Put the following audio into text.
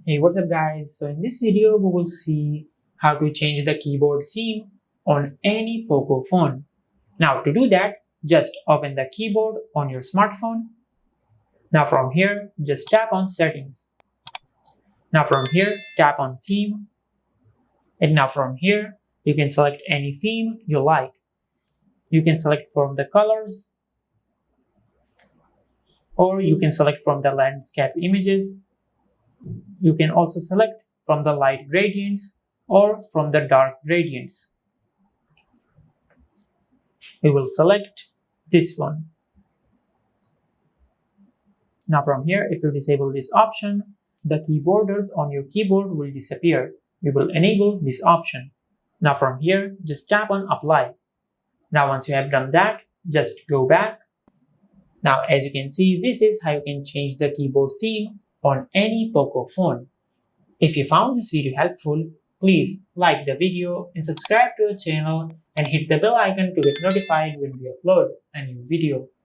Hey, what's up guys? So in this video we will see how to change the keyboard theme on any Poco phone. Now to do that, just open the keyboard on your smartphone. Now from here, just tap on settings. Now from here, tap on theme. And now from here, you can select any theme you like. You can select from the colors, or you can select from the landscape images. You can also select from the light gradients or from the dark gradients. We will select this one. Now from here, if you disable this option, the key borders on your keyboard will disappear. We will enable this option. Now from here, just tap on apply. Now once you have done that, just go back. Now as you can see, this is how you can change the keyboard theme on any Poco phone. If you found this video helpful, please like the video and subscribe to the channel and hit the bell icon to get notified when we upload a new video.